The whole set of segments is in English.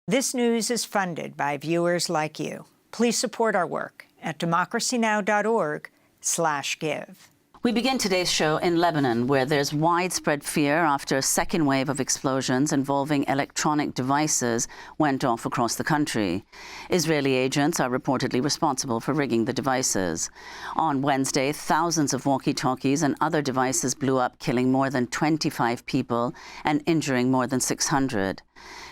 This news is funded by viewers like you. Please support our work at democracynow.org/give. We begin today's show in Lebanon, where there's widespread fear after a second wave of explosions involving electronic devices went off across the country. Israeli agents are reportedly responsible for rigging the devices. On Wednesday, thousands of walkie-talkies and other devices blew up, killing more than 25 people and injuring more than 600.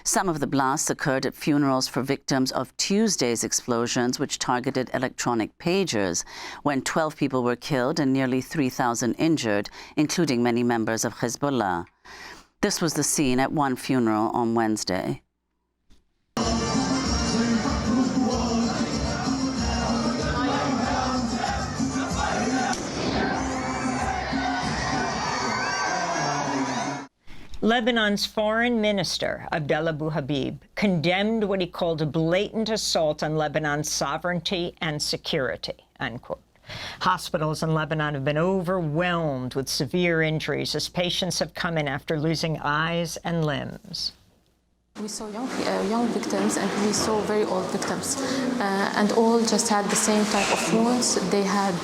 Some of the blasts occurred at funerals for victims of Tuesday's explosions, which targeted electronic pagers, when 12 people were killed and nearly 3,000 injured, including many members of Hezbollah. This was the scene at one funeral on Wednesday. Lebanon's foreign minister, Abdallah Abu Habib, condemned what he called a blatant assault on Lebanon's sovereignty and security, unquote. Hospitals in Lebanon have been overwhelmed with severe injuries as patients have come in after losing eyes and limbs. We saw young victims and we saw very old victims, and all just had the same type of wounds. They had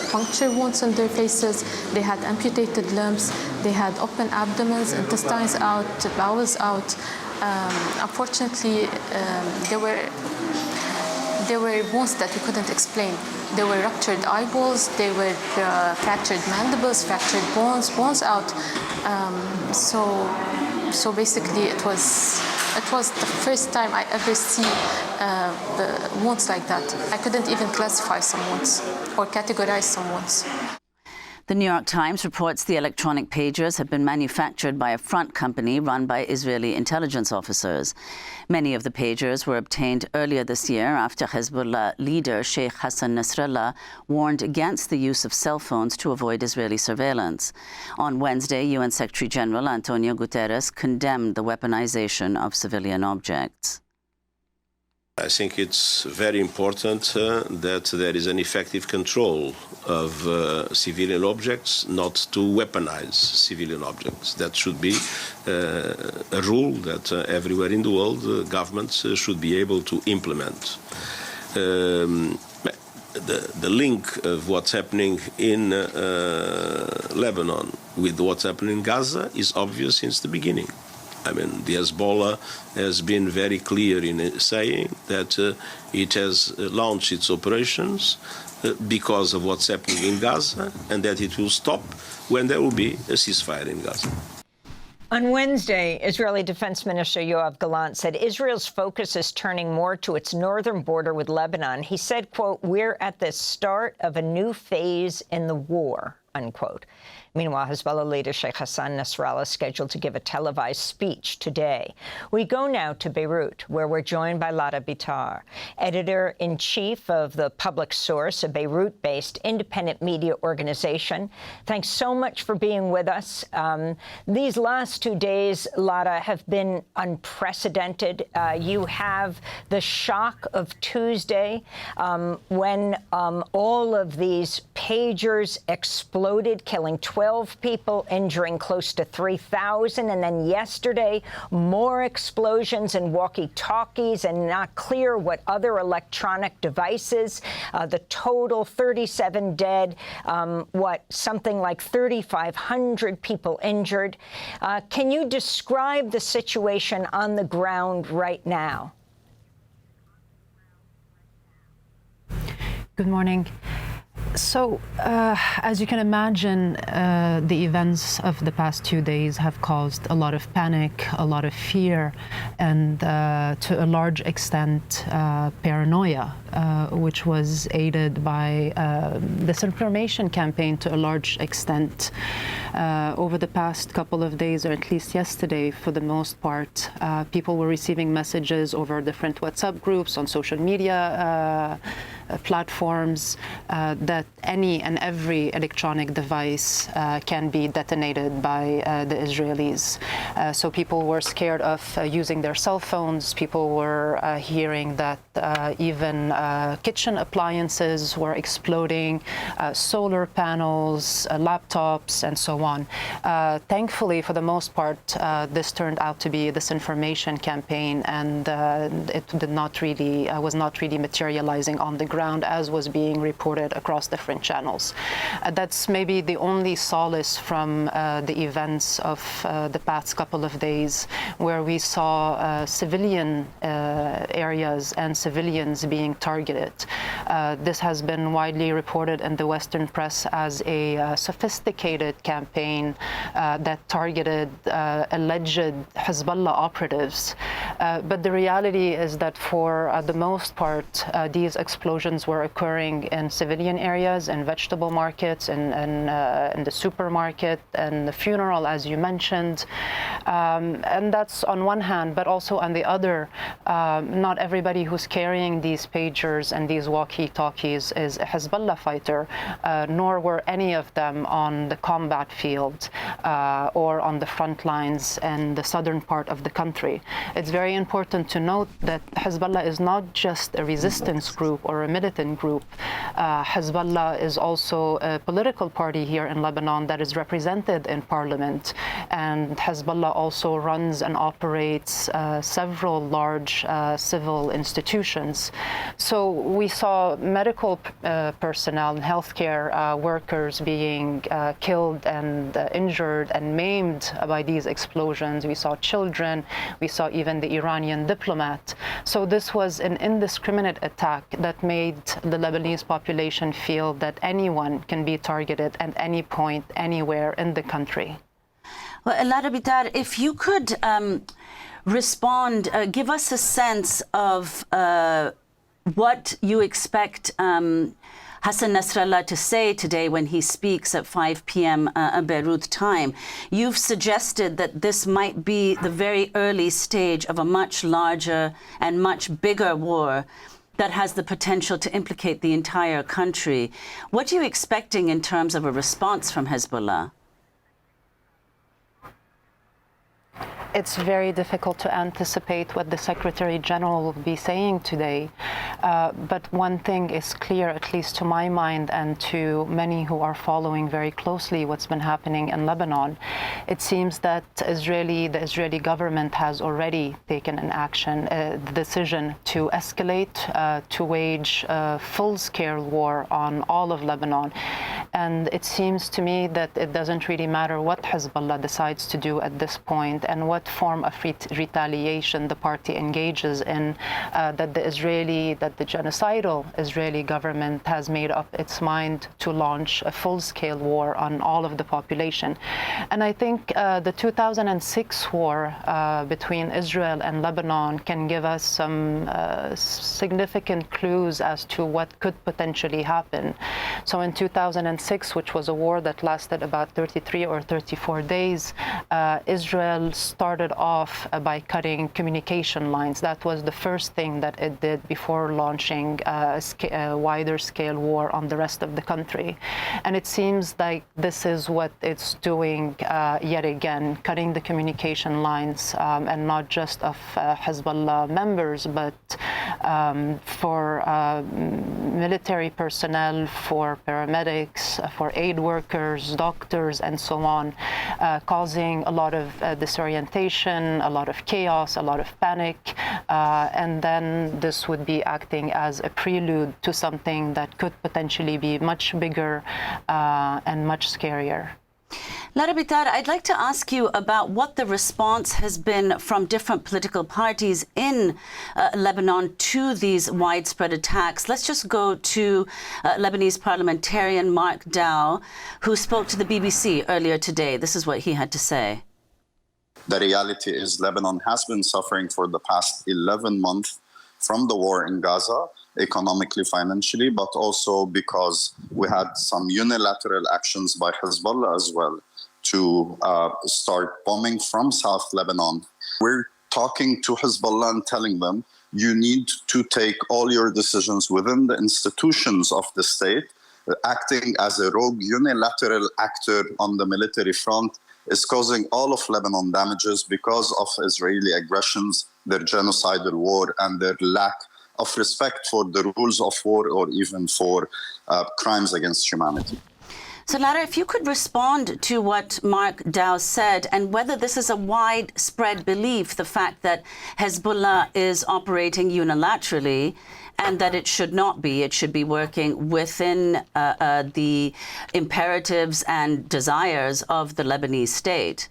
puncture wounds on their faces, they had amputated limbs, they had open abdomens, intestines out, bowels out. Unfortunately, there were wounds that we couldn't explain. There were ruptured eyeballs, there were fractured mandibles, fractured bones out. So basically, it was the first time I ever see wounds like that. I couldn't even classify some wounds or categorize some wounds. The New York Times reports the electronic pagers have been manufactured by a front company run by Israeli intelligence officers. Many of the pagers were obtained earlier this year after Hezbollah leader Sheikh Hassan Nasrallah warned against the use of cell phones to avoid Israeli surveillance. On Wednesday, UN Secretary General Antonio Guterres condemned the weaponization of civilian objects. I think it's very important that there is an effective control of civilian objects, not to weaponize civilian objects. That should be a rule that everywhere in the world governments should be able to implement. The link of what's happening in Lebanon with what's happening in Gaza is obvious since the beginning. I mean, the Hezbollah has been very clear in saying that it has launched its operations because of what's happening in Gaza, and that it will stop when there will be a ceasefire in Gaza. On Wednesday, Israeli Defense Minister Yoav Gallant said Israel's focus is turning more to its northern border with Lebanon. He said, quote, "We're at the start of a new phase in the war," unquote. Meanwhile, Hezbollah leader Sheikh Hassan Nasrallah is scheduled to give a televised speech today. We go now to Beirut, where we're joined by Lara Bitar, editor-in-chief of The Public Source, a Beirut-based independent media organization. Thanks so much for being with us. These last 2 days, Lara, have been unprecedented. You have the shock of Tuesday when all of these pagers exploded, killing 12 people, injuring close to 3,000. And then yesterday, more explosions and walkie-talkies, and not clear what other electronic devices. The total, 37 dead, something like 3,500 people injured. Can you describe the situation on the ground right now? Good morning. So, as you can imagine, the events of the past 2 days have caused a lot of panic, a lot of fear, and to a large extent, paranoia, which was aided by disinformation campaign to a large extent. Over the past couple of days, or at least yesterday, for the most part, people were receiving messages over different WhatsApp groups, on social media platforms, that any and every electronic device can be detonated by the Israelis. So people were scared of using their cell phones. People were hearing that even kitchen appliances were exploding, solar panels, laptops, and so so on. Thankfully, for the most part, this turned out to be a disinformation campaign, and it did not really was not really materializing on the ground as was being reported across different channels. That's maybe the only solace from the events of the past couple of days, where we saw civilian areas and civilians being targeted. This has been widely reported in the Western press as a sophisticated campaign that targeted alleged Hezbollah operatives. But the reality is that for the most part, these explosions were occurring in civilian areas, in vegetable markets, in the supermarket, and the funeral, as you mentioned. And that's on one hand, but also on the other, not everybody who's carrying these pagers and these walkie-talkies is a Hezbollah fighter, nor were any of them on the combat field or on the front lines in the southern part of the country. It's very important to note that Hezbollah is not just a resistance group or a militant group. Hezbollah is also a political party here in Lebanon that is represented in parliament, and Hezbollah also runs and operates several large civil institutions. So we saw medical personnel and healthcare workers being killed and injured and maimed by these explosions. We saw children. We saw even the Iranian diplomat. So this was an indiscriminate attack that made the Lebanese population feel that anyone can be targeted at any point, anywhere in the country. Well, Lara Bitar, if you could respond, give us a sense of what you expect Hassan Nasrallah to say today when he speaks at 5 p.m. Beirut time. You've suggested that this might be the very early stage of a much larger and much bigger war that has the potential to implicate the entire country. What are you expecting in terms of a response from Hezbollah? It's very difficult to anticipate what the Secretary General will be saying today. But one thing is clear, at least to my mind and to many who are following very closely what's been happening in Lebanon. It seems that the Israeli government has already taken an action, a decision to escalate, to wage a full-scale war on all of Lebanon. And it seems to me that it doesn't really matter what Hezbollah decides to do at this point and what form of retaliation the party engages in, that the genocidal Israeli government has made up its mind to launch a full-scale war on all of the population. And I think the 2006 war between Israel and Lebanon can give us some significant clues as to what could potentially happen. So in 2006, which was a war that lasted about 33 or 34 days, Israel started off by cutting communication lines. That was the first thing that it did before launching a wider scale war on the rest of the country. And it seems like this is what it's doing yet again, cutting the communication lines, and not just of Hezbollah members, but for military personnel, for paramedics, for aid workers, doctors, and so on, causing a lot of disorientation, a lot of chaos, a lot of panic, and then this would be acting as a prelude to something that could potentially be much bigger and much scarier. Lara Bitar, I'd like to ask you about what the response has been from different political parties in Lebanon to these widespread attacks. Let's just go to Lebanese parliamentarian Mark Dow, who spoke to the BBC earlier today. This is what he had to say. The reality is Lebanon has been suffering for the past 11 months from the war in Gaza, economically, financially, but also because we had some unilateral actions by Hezbollah as well to start bombing from South Lebanon. We're talking to Hezbollah and telling them, you need to take all your decisions within the institutions of the state. Acting as a rogue unilateral actor on the military front is causing all of Lebanon damages because of Israeli aggressions, their genocidal war, and their lack of respect for the rules of war or even for crimes against humanity. So, Lara, if you could respond to what Mark Dow said and whether this is a widespread belief, the fact that Hezbollah is operating unilaterally and that it should not be. It should be working within the imperatives and desires of the Lebanese state.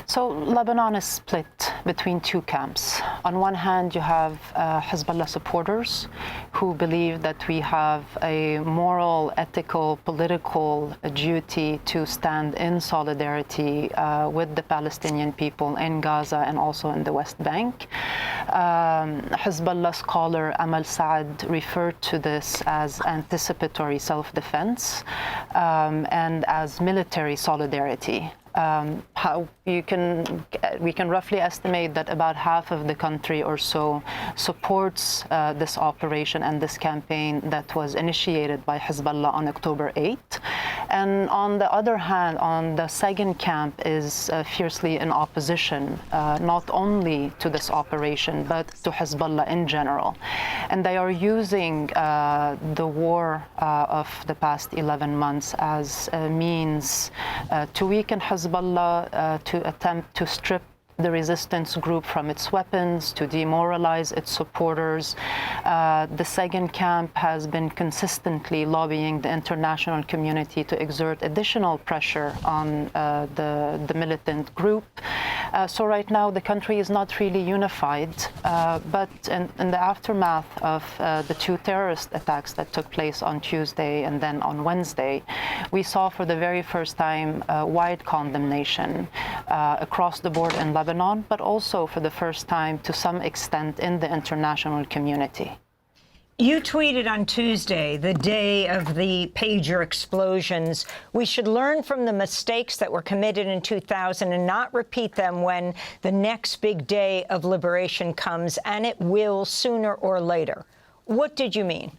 So Lebanon is split between two camps. On one hand, you have Hezbollah supporters who believe that we have a moral, ethical, political duty to stand in solidarity with the Palestinian people in Gaza and also in the West Bank. Hezbollah scholar Amal Saad referred to this as anticipatory self-defense and as military solidarity. We can roughly estimate that about half of the country or so supports this operation and this campaign that was initiated by Hezbollah on October 8th. And on the other hand, on the second camp is fiercely in opposition, not only to this operation, but to Hezbollah in general. And they are using the war of the past 11 months as a means to weaken Hezbollah, to attempt to strip the resistance group from its weapons, to demoralize its supporters. The second camp has been consistently lobbying the international community to exert additional pressure on the militant group. So right now the country is not really unified, but in the aftermath of the two terrorist attacks that took place on Tuesday and then on Wednesday, we saw for the very first time wide condemnation across the board in Lebanon, but also for the first time to some extent in the international community. You tweeted on Tuesday, the day of the pager explosions, we should learn from the mistakes that were committed in 2000 and not repeat them when the next big day of liberation comes, and it will sooner or later. What did you mean?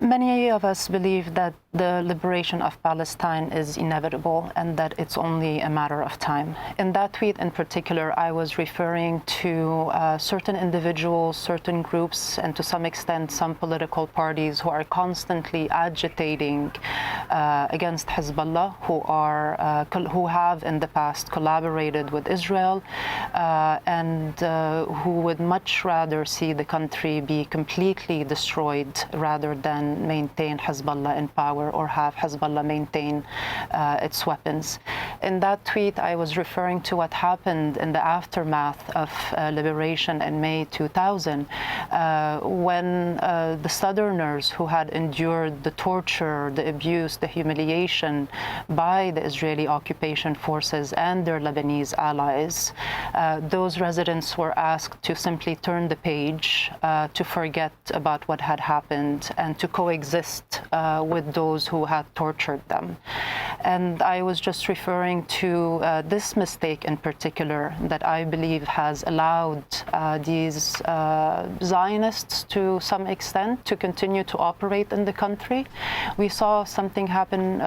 Many of us believe that the liberation of Palestine is inevitable and that it's only a matter of time. In that tweet in particular, I was referring to certain individuals, certain groups, and to some extent some political parties who are constantly agitating against Hezbollah, who have in the past collaborated with Israel, and who would much rather see the country be completely destroyed rather than maintain Hezbollah in power or have Hezbollah maintain its weapons. In that tweet, I was referring to what happened in the aftermath of liberation in May 2000, when the Southerners who had endured the torture, the abuse, the humiliation by the Israeli occupation forces and their Lebanese allies, those residents were asked to simply turn the page, to forget about what had happened, and to coexist with those who had tortured them. And I was just referring to this mistake in particular that I believe has allowed these Zionists to some extent to continue to operate in the country. We saw something happen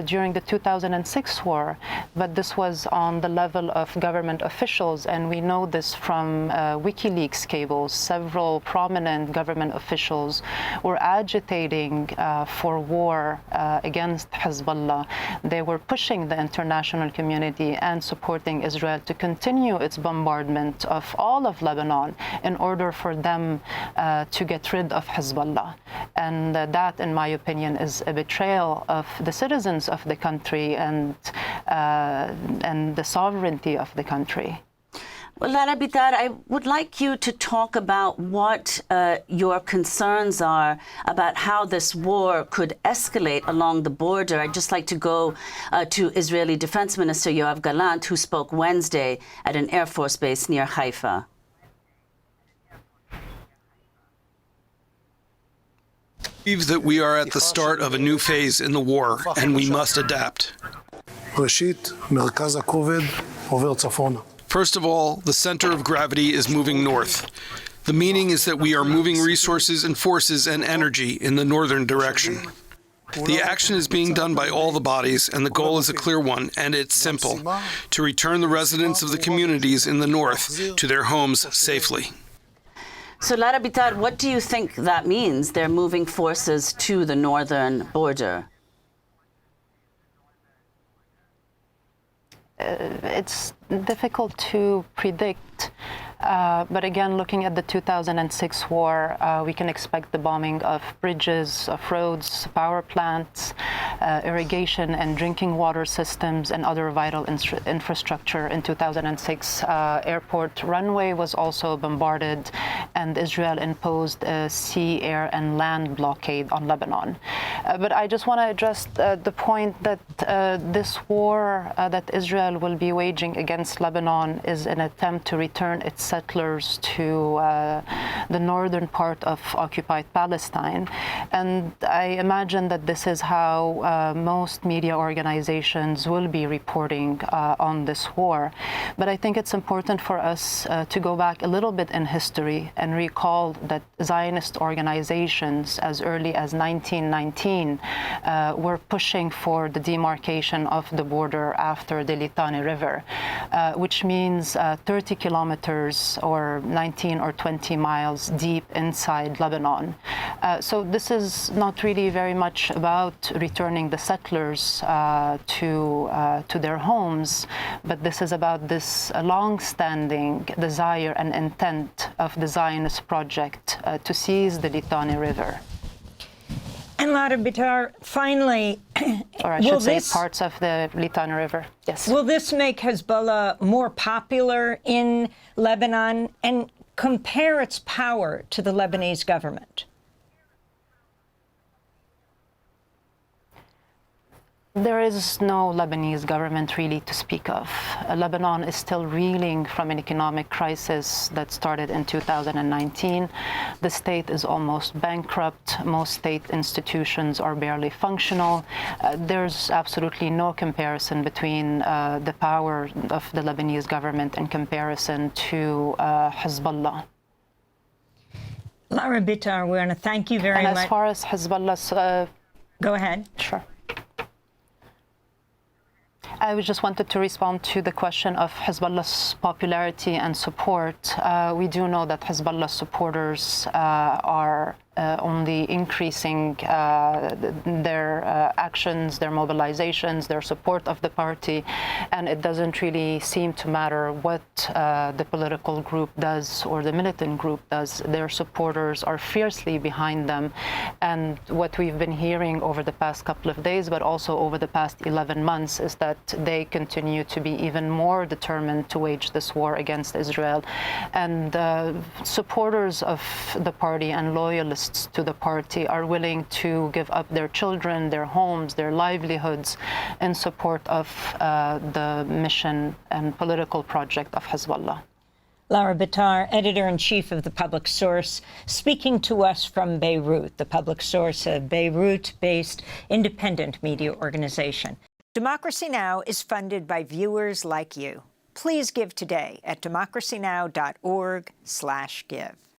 during the 2006 war, but this was on the level of government officials, and we know this from WikiLeaks cables. Several prominent government officials were agitating for war against Hezbollah. They were pushing the international community and supporting Israel to continue its bombardment of all of Lebanon in order for them to get rid of Hezbollah. And that, in my opinion, is a betrayal of the citizens of the country and the sovereignty of the country. Well, Lara Bitar, I would like you to talk about what your concerns are about how this war could escalate along the border. I'd just like to go to Israeli Defense Minister Yoav Gallant, who spoke Wednesday at an Air Force base near Haifa. I believe that we are at the start of a new phase in the war, and we must adapt. First of all, the center of gravity is moving north. The meaning is that we are moving resources and forces and energy in the northern direction. The action is being done by all the bodies, and the goal is a clear one, and it's simple: to return the residents of the communities in the north to their homes safely. So, Lara Bitar, what do you think that means? They're moving forces to the northern border. It's difficult to predict. But again, looking at the 2006 war, we can expect the bombing of bridges, of roads, power plants, irrigation and drinking water systems, and other vital infrastructure. In 2006, airport runway was also bombarded, and Israel imposed a sea, air, and land blockade on Lebanon. But I just want to address the point that this war that Israel will be waging against Lebanon is an attempt to return its settlers to the northern part of occupied Palestine. And I imagine that this is how most media organizations will be reporting on this war. But I think it's important for us to go back a little bit in history and recall that Zionist organizations as early as 1919 were pushing for the demarcation of the border after the Litani River, which means 30 kilometers or 19 or 20 miles deep inside Lebanon. So this is not really very much about returning the settlers to their homes, but this is about this long-standing desire and intent of the Zionist project to seize the Litani River. And Lara Bitar, finally, or I should say parts of the Litani River, yes. Will this make Hezbollah more popular in Lebanon and compare its power to the Lebanese government? There is no Lebanese government really to speak of. Lebanon is still reeling from an economic crisis that started in 2019. The state is almost bankrupt. Most state institutions are barely functional. There's absolutely no comparison between the power of the Lebanese government in comparison to Hezbollah. Lara Bitar, we want to thank you very much. And as far as Hezbollah's... Go ahead. Sure. I just wanted to respond to the question of Hezbollah's popularity and support. We do know that Hezbollah supporters are only increasing their actions, their mobilizations, their support of the party, and it doesn't really seem to matter what the political group does or the militant group does. Their supporters are fiercely behind them, and what we've been hearing over the past couple of days, but also over the past 11 months, is that they continue to be even more determined to wage this war against Israel. And supporters of the party and loyalists to the party are willing to give up their children, their homes, their livelihoods in support of the mission and political project of Hezbollah. Lara Bitar, editor-in-chief of The Public Source, speaking to us from Beirut. The Public Source, a Beirut-based independent media organization. Democracy Now! Is funded by viewers like you. Please give today at democracynow.org/give.